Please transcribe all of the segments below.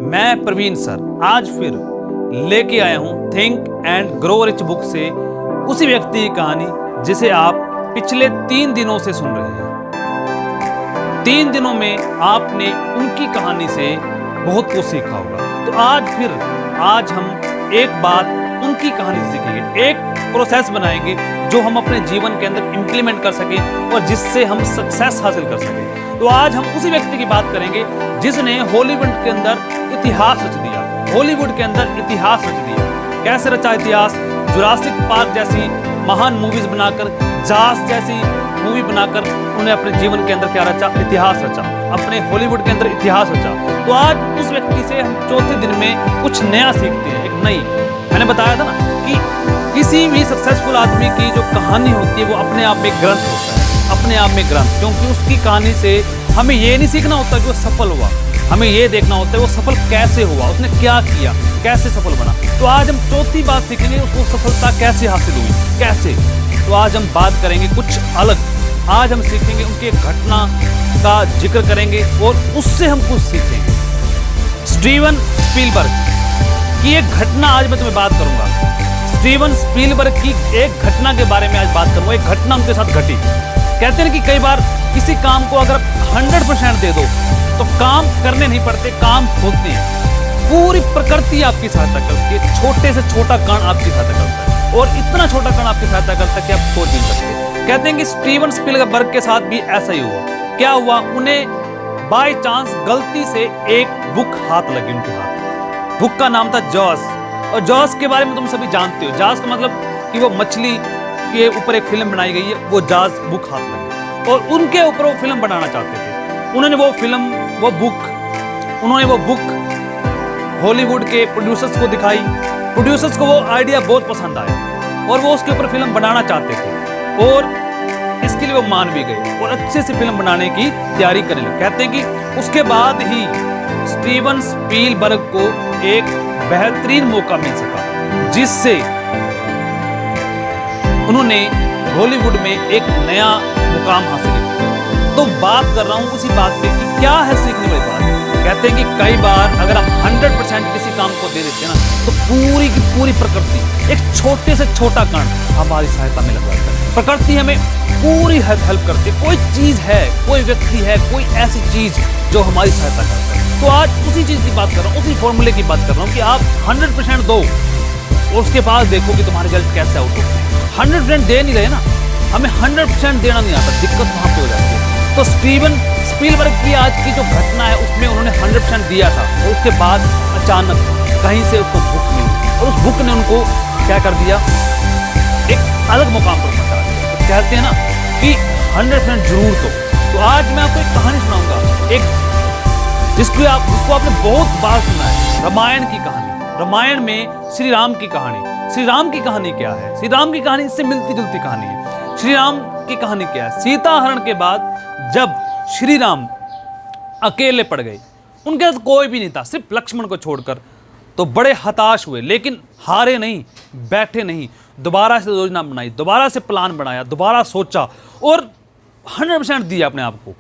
मैं प्रवीण सर आज फिर लेके आया हूं think and grow rich book से उसी व्यक्ति की कहानी जिसे आप पिछले 3 दिनों से सुन रहे हैं। 3 दिनों में आपने उनकी कहानी से बहुत कुछ सीखा होगा। तो आज हम एक बात उनकी कहानी से सीखेंगे, एक प्रोसेस बनाएंगे जो हम अपने जीवन के अंदर इम्प्लीमेंट कर सकें और जिससे हम सक्सेस हासिल कर सकें। तो आज हम उसी व्यक्ति की बात करेंगे जिसने हॉलीवुड के अंदर इतिहास रच दिया। हॉलीवुड के अंदर इतिहास रच दिया। कैसे रचा इतिहास? जुरासिक पार्क जैसी महान मूवीज बनाकर, जास जैसी मूवी बनाकर उन्हें अपने जीवन के अंदर क्या रचा? इतिहास रचा। अपने हॉलीवुड के अंदर इतिहास रचा। तो आज उस व्यक्ति से हम चौथे दिन में कुछ नया सीखते हैं, एक नई। मैंने बताया था ना कि किसी भी सक्सेसफुल आदमी की जो कहानी होती है वो अपने आप में ग्रंथ होता है, अपने आप में ग्रंथ। क्योंकि उसकी कहानी से हमें ये नहीं सीखना होता कि वो सफल हुआ, हमें ये देखना होता है वो सफल कैसे हुआ, उसने क्या किया, कैसे सफल बना। तो आज हम चौथी बात सीखेंगे, उसको सफलता कैसे हासिल हुई, कैसे। तो आज हम बात करेंगे कुछ अलग। आज हम सीखेंगे उनकी घटना का जिक्र करेंगे और उससे हम कुछ सीखेंगे। स्टीवन स्पीलबर्ग की एक घटना आज मैं तुम्हें बात करूंगा। स्टीवन स्पीलबर्ग की एक घटना के बारे में आज बात करूंगा। एक घटना उनके साथ घटी। कहते हैं कि कई बार किसी काम को अगर 100% दे दो तो काम करने नहीं पड़ते, काम होते हैं। पूरी प्रकृति आपकी सहायता करती है, छोटे से छोटा कण आपकी सहायता करता है और इतना छोटा कण आपकी सहायता करता है कि आप सोच नहीं सकते। कहते हैं कि स्टीवन स्पीलबर्ग के साथ भी ऐसा ही हुआ। क्या हुआ? उन्हें बाय चांस गलती से एक बुक हाथ लगी उनके हाथ। बुक का नाम था जॉस। और जॉस के बारे में तुम सभी जानते हो। जॉस का मतलब कि वो मछली के ऊपर एक फिल्म बनाई गई है, वो जॉस बुक हाथ लगी और उनके ऊपर वो फिल्म बनाना चाहते थे। उन्होंने वो बुक हॉलीवुड के प्रोड्यूसर्स को दिखाई। प्रोड्यूसर्स को वो आइडिया बहुत पसंद आया और वो उसके ऊपर फिल्म बनाना चाहते थे और इसके लिए वो मान भी गए और अच्छे से फिल्म बनाने की तैयारी करने लगे। कहते हैं कि उसके बाद ही स्टीवन स्पीलबर्ग को एक बेहतरीन मौका मिल सका जिससे उन्होंने हॉलीवुड में एक नया मुकाम हासिल किया। तो बात कर रहा हूं उसी बात पे कि क्या है सीखने वाली बात। कहते हैं कि कई बार अगर हम 100% किसी काम को दे देते हैं ना तो पूरी की पूरी प्रकृति एक छोटे से छोटा कण हमारी सहायता में लग जाता है। प्रकृति हमें पूरी हेल्प करती है। कोई चीज है, कोई व्यक्ति है, कोई ऐसी चीज जो हमारी सहायता करता है। तो आज उसी चीज की बात कर रहा हूँ, उसी फॉर्मूले की बात कर रहा हूँ कि आप 100% दो और उसके बाद देखो कि तुम्हारे रिजल्ट कैसे आउट होते हैं। 100% दे नहीं रहे ना, हमें 100% देना नहीं आता, दिक्कत वहां पे हो जाती है। तो स्टीवन स्पीलबर्ग की आज की जो घटना है उसमें उन्होंने 100% दिया था और उसके बाद अचानक कहीं से उसको बुक मिली और उस बुक ने उनको क्या कर दिया, एक अलग मुकाम पर पहुंचा दिया। तो कहते हैं ना कि 100% जरूर दो। तो आज मैं आपको एक कहानी सुनाऊंगा, एक जिसको आपने बहुत बार सुना है, रामायण की कहानी। रामायण में श्री राम की कहानी। श्री राम की कहानी क्या है? श्री राम की कहानी इससे मिलती जुलती कहानी है। श्री राम की कहानी क्या है? सीता हरण के बाद जब श्री राम अकेले पड़ गए, उनके साथ कोई भी नहीं था सिर्फ लक्ष्मण को छोड़कर, तो बड़े हताश हुए। लेकिन हारे नहीं, बैठे नहीं, दोबारा से योजना बनाई, दोबारा से प्लान बनाया, दोबारा सोचा और 100% दिया अपने आप को।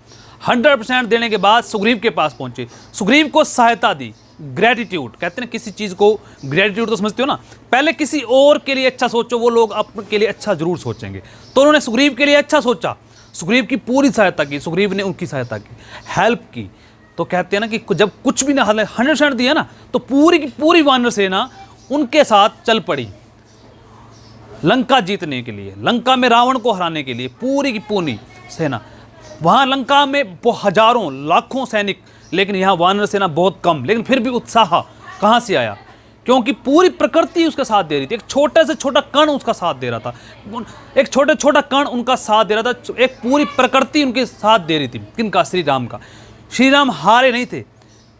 100% देने के बाद सुग्रीव के पास पहुंचे, सुग्रीव को सहायता दी। ग्रेटिट्यूड कहते हैं किसी चीज को, ग्रेटिट्यूड तो समझते हो ना, पहले किसी और के लिए अच्छा सोचो, वो लोग आपके लिए अच्छा जरूर सोचेंगे। तो उन्होंने सुग्रीव के लिए अच्छा सोचा, सुग्रीव की पूरी सहायता की, सुग्रीव ने उनकी सहायता की, हेल्प की। तो कहते हैं ना कि जब कुछ भी ना 100% दिया ना तो पूरी की पूरी वानर सेना उनके साथ चल पड़ी लंका जीतने के लिए, लंका में रावण को हराने के लिए। पूरी की पूरी सेना वहां लंका में हजारों लाखों सैनिक, लेकिन यहाँ वानर सेना बहुत कम। लेकिन फिर भी उत्साह कहाँ से आया? क्योंकि पूरी प्रकृति उसका साथ दे रही थी। एक छोटा से छोटा कण उसका साथ दे रहा था, एक छोटा कण उनका साथ दे रहा था, एक पूरी प्रकृति उनके साथ दे रही थी। किनका? श्री राम का। श्री राम हारे नहीं थे।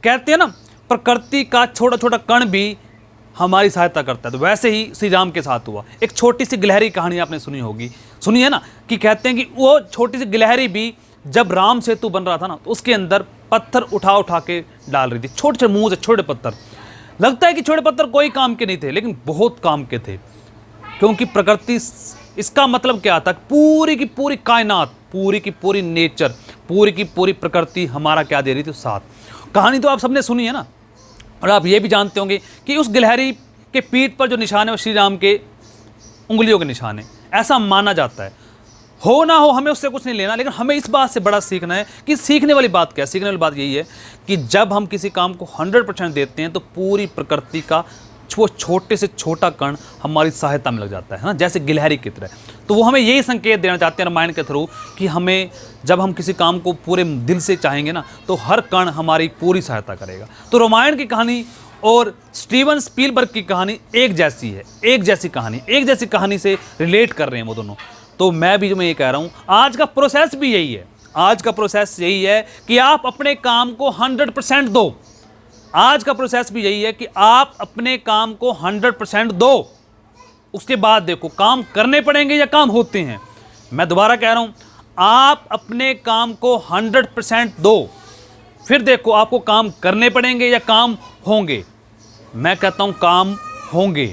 कहते हैं ना प्रकृति का छोटा छोटा कण भी हमारी सहायता करता है। तो वैसे ही श्री राम के साथ हुआ। एक छोटी सी गिलहरी कहानी आपने सुनी होगी, सुनी है ना, कि कहते हैं कि वो छोटी सी गिलहरी भी जब राम सेतु बन रहा था ना तो उसके अंदर पत्थर उठा के डाल रही थी, छोटे छोटे मुंह से छोटे पत्थर। लगता है कि छोटे पत्थर कोई काम के नहीं थे, लेकिन बहुत काम के थे। क्योंकि प्रकृति, इसका मतलब क्या था? पूरी की पूरी कायनात, पूरी की पूरी नेचर, पूरी की पूरी प्रकृति हमारा क्या दे रही थी? साथ। कहानी तो आप सबने सुनी है ना, और आप ये भी जानते होंगे कि उस गिलहरी के पीठ पर जो निशान है वो श्री राम के उंगलियों के निशान है, ऐसा माना जाता है। हो ना हो हमें उससे कुछ नहीं लेना, लेकिन हमें इस बात से बड़ा सीखना है कि सीखने वाली बात क्या है। सीखने वाली बात यही है कि जब हम किसी काम को 100% देते हैं तो पूरी प्रकृति का वो छोटे से छोटा कण हमारी सहायता में लग जाता है ना, जैसे गिलहरी की तरह। तो वो हमें यही संकेत देना चाहते हैं रामायण के थ्रू कि हमें जब हम किसी काम को पूरे दिल से चाहेंगे ना तो हर कण हमारी पूरी सहायता करेगा। तो रामायण की कहानी और स्टीवन स्पीलबर्ग की कहानी एक जैसी है, एक जैसी कहानी से रिलेट कर रहे हैं वो दोनों। तो मैं ये कह रहा हूँ आज का प्रोसेस भी यही है, आज का प्रोसेस यही है कि आप अपने काम को 100% दो। आज का प्रोसेस भी यही है कि आप अपने काम को 100% दो, उसके बाद देखो काम करने पड़ेंगे या काम होते हैं। मैं दोबारा कह रहा हूं, आप अपने काम को 100% दो, फिर देखो आपको काम करने पड़ेंगे या काम होंगे। मैं कहता हूं काम होंगे,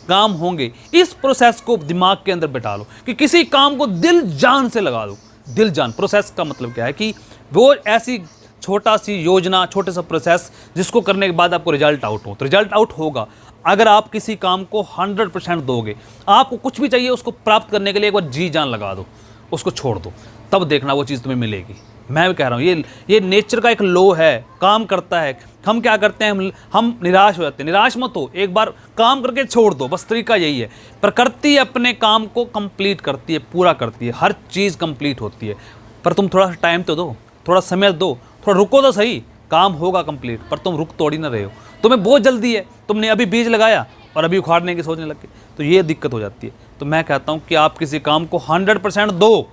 काम होंगे। इस प्रोसेस को दिमाग के अंदर बिठा लो कि किसी काम को दिल जान से लगा दो। दिल जान प्रोसेस का मतलब क्या है कि वो ऐसी छोटा सी योजना, छोटे सा प्रोसेस जिसको करने के बाद आपको रिजल्ट आउट हो। तो रिजल्ट आउट होगा अगर आप किसी काम को 100% दोगे। आपको कुछ भी चाहिए उसको प्राप्त करने के लिए एक बार जी जान लगा दो, उसको छोड़ दो, तब देखना वो चीज़ तुम्हें मिलेगी। मैं भी कह रहा हूँ ये नेचर का एक लॉ है, काम करता है। हम क्या करते हैं, हम निराश हो जाते हैं। निराश मत हो, एक बार काम करके छोड़ दो, बस तरीका यही है। प्रकृति अपने काम को कंप्लीट करती है, पूरा करती है, हर चीज़ कंप्लीट होती है। पर तुम थोड़ा टाइम तो दो, थोड़ा समय दो, थोड़ा रुको तो सही, काम होगा कंप्लीट। पर तुम रुक तोड़ी ना रहे हो, तुम्हें बहुत जल्दी है, तुमने अभी बीज लगाया और अभी उखाड़ने की सोचने लग गए, तो ये दिक्कत हो जाती है। तो मैं कहता हूँ कि आप किसी काम को 100% दो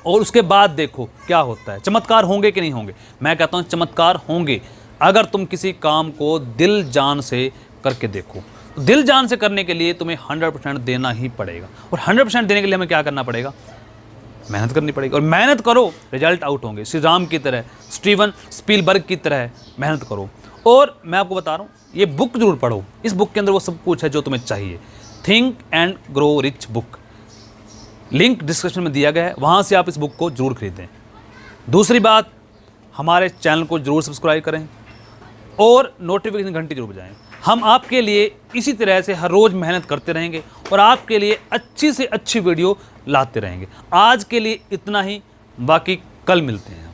और उसके बाद देखो क्या होता है। चमत्कार होंगे कि नहीं होंगे? मैं कहता हूँ चमत्कार होंगे अगर तुम किसी काम को दिल जान से करके देखो। तो दिल जान से करने के लिए तुम्हें 100% देना ही पड़ेगा, और 100% देने के लिए हमें क्या करना पड़ेगा? मेहनत करनी पड़ेगी। और मेहनत करो, रिजल्ट आउट होंगे। श्री राम की तरह, स्टीवन स्पीलबर्ग की तरह मेहनत करो। और मैं आपको बता रहा हूँ, ये बुक जरूर पढ़ो। इस बुक के अंदर वो सब कुछ है जो तुम्हें चाहिए। Think and grow rich book, link description में दिया गया है, वहाँ से आप इस बुक को जरूर खरीदें। दूसरी बात, हमारे चैनल को जरूर सब्सक्राइब करें और नोटिफिकेशन घंटी जरूर बजाएं। हम आपके लिए इसी तरह से हर रोज़ मेहनत करते रहेंगे और आपके लिए अच्छी से अच्छी वीडियो लाते रहेंगे। आज के लिए इतना ही, बाकी कल मिलते हैं।